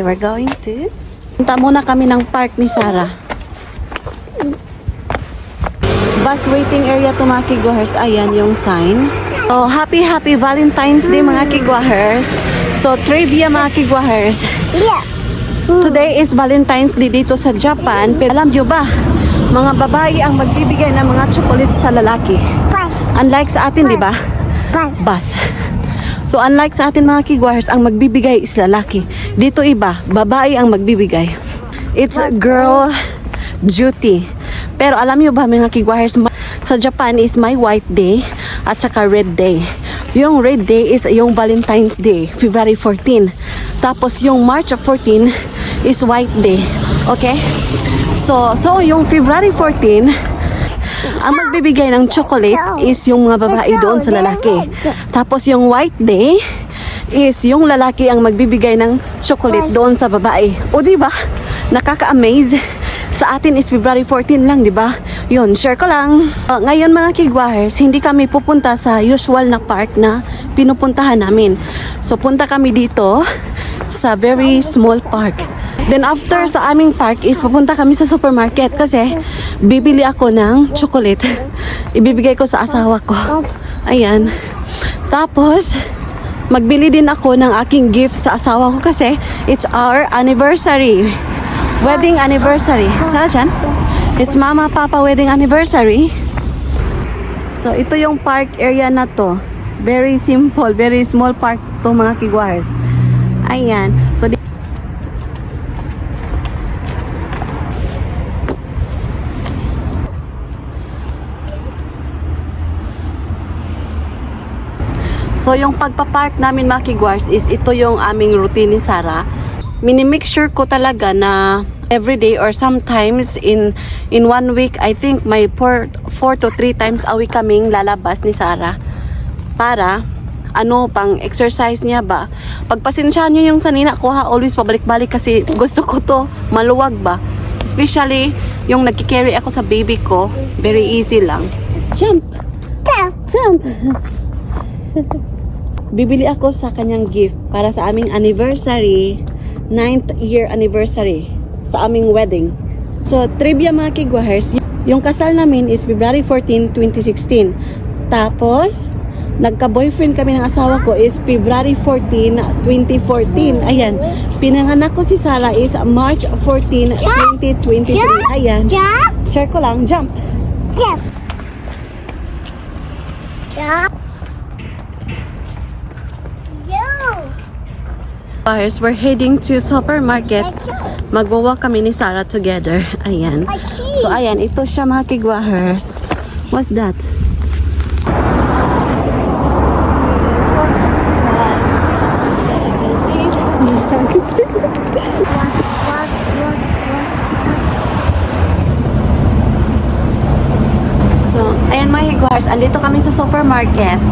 we're going to... Punta muna kami ng park ni Sarah. Bus waiting area to mga kigwahers. Ayan yung sign. So, happy Valentine's Day mga kigwahers. So, trivia mga kigwahers. Today is Valentine's Day dito sa Japan. Pero alam nyo ba, mga babae ang magbibigay ng mga chocolates sa lalaki. Unlike sa atin, di ba? Bus. So, unlike sa atin mga kigwahers, ang magbibigay is lalaki. Dito iba, babae ang magbibigay. It's girl duty. Pero alam nyo ba mga kigwahers, sa Japan is my white day at saka red day. Yung red day is yung Valentine's Day, February 14. Tapos yung March 14 is white day. Okay? So yung February 14, ang magbibigay ng chocolate is yung mga babae doon sa lalaki. Tapos yung white day is yung lalaki ang magbibigay ng chocolate doon sa babae. O di ba? Nakaka-amaze. Sa atin is February 14 lang, di ba? Yun, share ko lang. Ngayon mga kigwahers, hindi kami pupunta sa usual na park na pinupuntahan namin. So punta kami dito sa very small park. Then after sa aming park is pupunta kami sa supermarket kasi bibili ako ng chocolate. Ibibigay ko sa asawa ko. Ayan. Tapos magbili din ako ng aking gift sa asawa ko kasi it's our anniversary. Wedding anniversary. Saan dyan? It's Mama Papa wedding anniversary. So ito yung park area na to. Very simple, very small park to mga kigwahers. Ayan. So yung pagpapark namin mga kigwahers is ito yung aming routine ni Sarah. Minimake sure ko talaga na everyday or sometimes in 1 week, I think may 4 to 3 times a week kaming lalabas ni Sarah para pang exercise niya ba. Pagpasensyahan niyo yung sanina ko ha, always pabalik-balik kasi gusto ko to maluwag ba. Especially yung nagki-carry ako sa baby ko, very easy lang. Jump! Jump! Bibili ako sa kanyang gift para sa aming anniversary, 9th year anniversary sa aming wedding. So, trivia mga kigwahers, yung kasal namin is February 14, 2016. Tapos, nagka-boyfriend kami ng asawa ko is February 14, 2014. Ayan. Pinanganak ko si Sarah is March 14, 2023. Ayan. Share ko lang. Jump. Jump. Jump. We're heading to supermarket. Magwa-walk kami ni Sarah together. Ayan. So, ayan. Ito siya mga kigwahers. What's that? So, ayan mga kigwahers. Andito kami sa supermarket.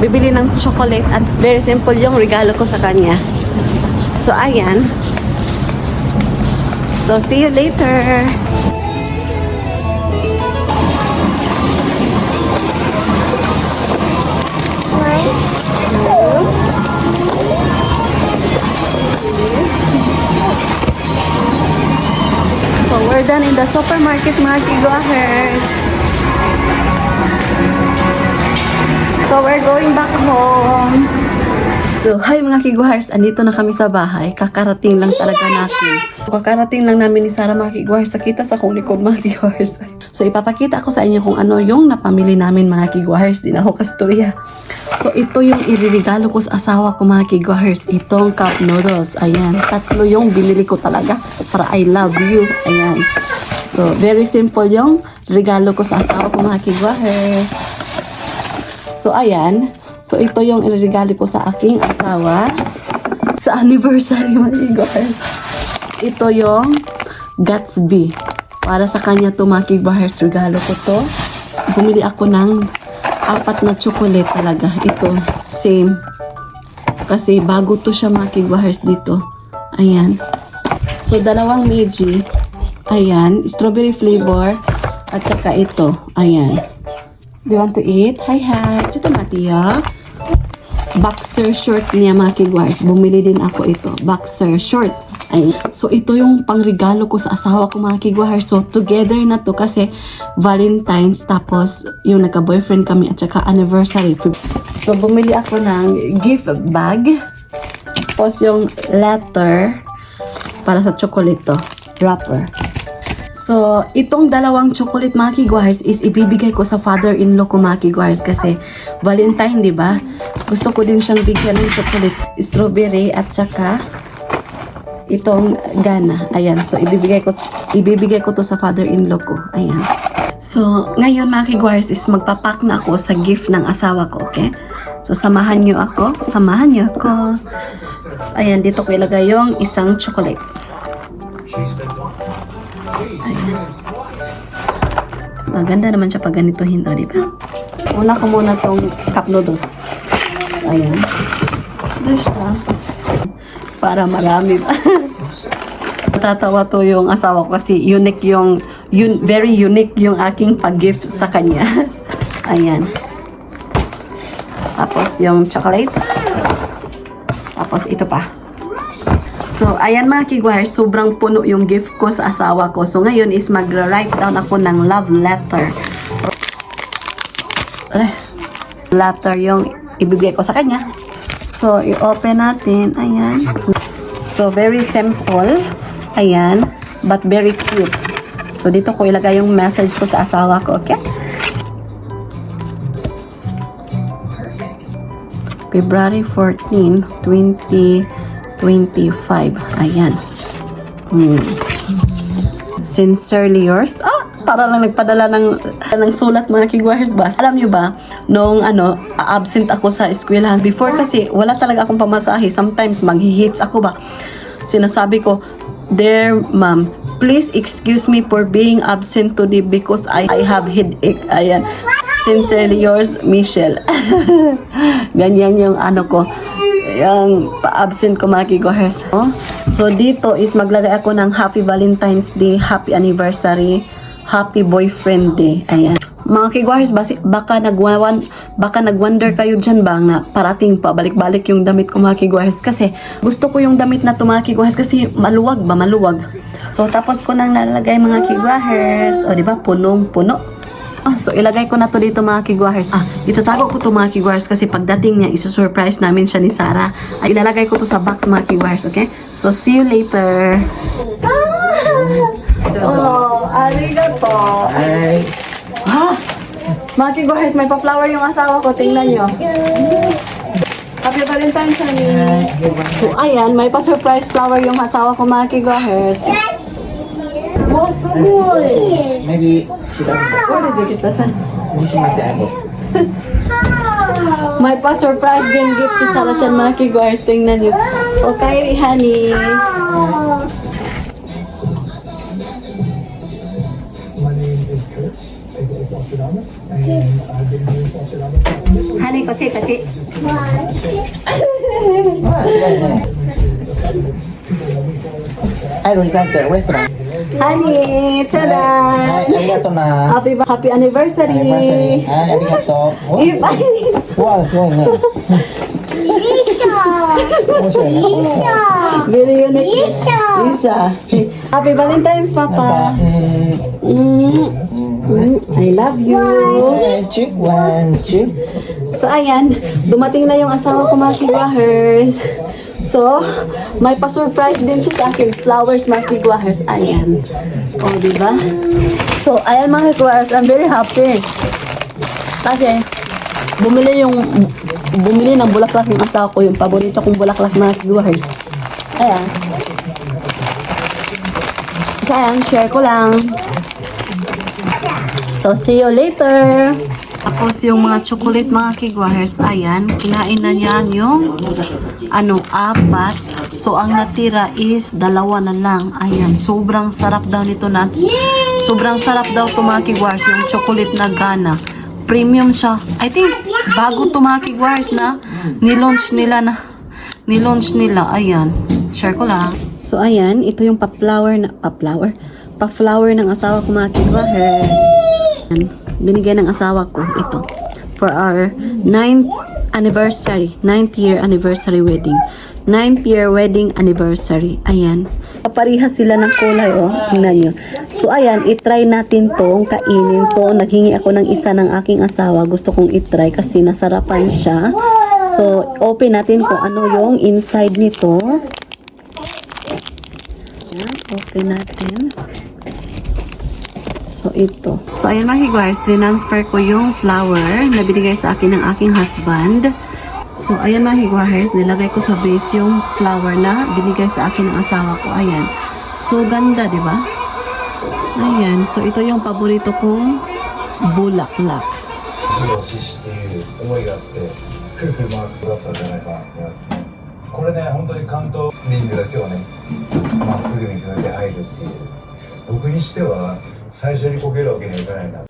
Bibili ng chocolate at very simple yung regalo ko sa kanya. So, ayan. So, see you later. So, we're done in the supermarket mga kigwahers. So, we're going back home. So, hi mga kigwahers. Andito na kami sa bahay. Kakarating lang talaga natin. Kakarating lang namin ni Sarah mga kigwahers. Sakita sa kong likod mga kigwahers. So, ipapakita ko sa inyo kung ano yung napamili namin mga kigwahers. Di na ako kastorya. So, ito yung iririgalo ko sa asawa ko mga kigwahers. Itong cup noodles. Ayan. 3 yung binili ko talaga. Para I love you. Ayan. So, very simple yung regalo ko sa asawa ko mga kigwahers. So, ayan. So, ito yung iregalo ko sa aking asawa sa anniversary, mga kigwahers. Ito yung Gatsby. Para sa kanya to, mga kigwahers, regalo ko to. Bumili ako ng 4 na chocolate talaga. Ito, same. Kasi bago to siya, mga kigwahers, dito. Ayan. So, 2 Meiji. Ayan. Strawberry flavor. At saka ito. Ayan. Do you want to eat? Hi, hi. Ito mati, ya. boxer short niya mga kigwars. Bumili din ako ito. Boxer short. Ay, so ito yung pangregalo ko sa asawa ko mga kigwars. So together na to kasi Valentine's tapos yung nagka-boyfriend kami at saka anniversary. So bumili ako ng gift bag. Tapos yung letter para sa chocolate to. Wrapper. So, itong dalawang chocolate mga kigwars is ibibigay ko sa father-in-law ko mga kigwars kasi Valentine, di ba? Gusto ko din siyang bigyan ng chocolate, strawberry at saka itong gana. Ayan. So, ibibigay ko to sa father-in-law ko. Ayan. So, ngayon mga kigwars is magpapak na ako sa gift ng asawa ko, okay? So, samahan niyo ako. Samahan niyo ako. Ayan, dito ko ilagay yung isang chocolate. Ayan. Maganda naman siya pag ganitohin, o, diba? Una ko muna tong cup noodles. Ayan. Ito siya. Para marami ba? Tatawa to yung asawa ko kasi very unique yung aking pag-gift sa kanya. Ayan. Tapos yung chocolate. Tapos ito pa. So, ayan mga kigwars, sobrang puno yung gift ko sa asawa ko. So, ngayon is mag-write down ako ng love letter. Letter yung ibigay ko sa kanya. So, i-open natin. Ayan. So, very simple. Ayan. But very cute. So, dito ko ilagay yung message ko sa asawa ko. Okay? February 14, 2025. Ayan. Sincerely yours. Para lang nagpadala ng sulat mga kigwars ba? Alam nyo ba, nung absent ako sa eskwelahan. Before kasi, wala talaga akong pamasahe. Sometimes, mag-hits ako ba? Sinasabi ko, "Dear ma'am, please excuse me for being absent today because I have headache." Ayan. Sincerely yours, Michelle. Ganyan yung ko. Yung pa-absent ko mga kigwars. So, dito is maglagay ako ng Happy Valentine's Day, Happy Anniversary, Happy Boyfriend Day. Ayan. Mga kigwars, baka nag-wonder kayo dyan ba na parating pa, balik-balik yung damit ko mga kigwars. Kasi gusto ko yung damit na to mga kigwars kasi maluwag. So, tapos ko nang nalagay mga kigwars. O, diba? Punong-puno. So, ilagay ko na to dito mga kigwars. Itatago ko to mga kigwars kasi pagdating niya, isusurprise namin siya ni Sarah. Ilalagay ko to sa box mga kigwars, okay? So, see you later. Arigato. Hi. Mga kigwars, may pa-flower yung asawa ko. Tingnan nyo. Happy Valentine's, honey. So, ayan, may pa-surprise flower yung asawa ko mga kigwars. Oh, so good. Maybe she doesn't. Where did you get this? Maybe she might say May pa-surprise din gift si Sarah Chan mga kigwars. Tingnan nyo. Okay, honey. My name is Kurt. I go to Flosstradamus, and I've been doing Flosstradamus now. Honey, pachi. I resent the restaurant. Honey, tada! Hi, arigato na. Happy anniversary! Anniversary. Hi, arigato. If I... Wow,すごいね。面白いね。 Very unique. Lisa. Happy Valentine's, Papa. I love you. One, two. So, ayan. Dumating na yung asawa ko, mga kigwahers. So, may pa-surprise din siya sa akin. Flowers, mga kigwahers. Ayan. O, diba? So, ayan mga kigwahers. I'm very happy. Kasi, bumili ng bulaklak ng asawa ko. Yung paborito kong bulaklak, mga kigwahers. Ayan. So, ayan. Share ko lang. So, see you later. Tapos yung mga chocolate mga kigwahers, ayan, kinain na niya yung apat. So, ang natira is 2 na lang. Ayan, sobrang sarap daw nito na. Sobrang sarap daw to mga kigwahers, yung chocolate na gana. Premium siya. I think, bago to mga kigwahers na nilaunch nila. Ayan, share ko lang. So, ayan, ito yung pa-flower ng asawa ko mga kigwahers. Binigay ng asawa ko ito for our 9th anniversary. 9th year anniversary wedding. 9th year wedding anniversary. Ayan. Parehas sila ng kulay, oh. Tingnan nyo. So, ayan, itry natin tong kainin. So, naghingi ako ng isa ng aking asawa. Gusto kong itry kasi nasarapan siya. So, open natin kung ano yung inside nito. Ayan, open natin. So, ito. So, ayan mga higuars, transfer ko yung flower na binigay sa akin ng aking husband. So, ayan mga higuars, nilagay ko sa vase yung flower na binigay sa akin ng asawa ko. Ayan. So, ganda, di ba? Ayan. So, ito yung paborito kong bulaklak. 推している思いがあってくるくる回ってだったんじゃないかなと思いますね。これね本当に関東リングだけはねまっすぐ水の出入るし僕にしては最初にこけるわけにはいかないな。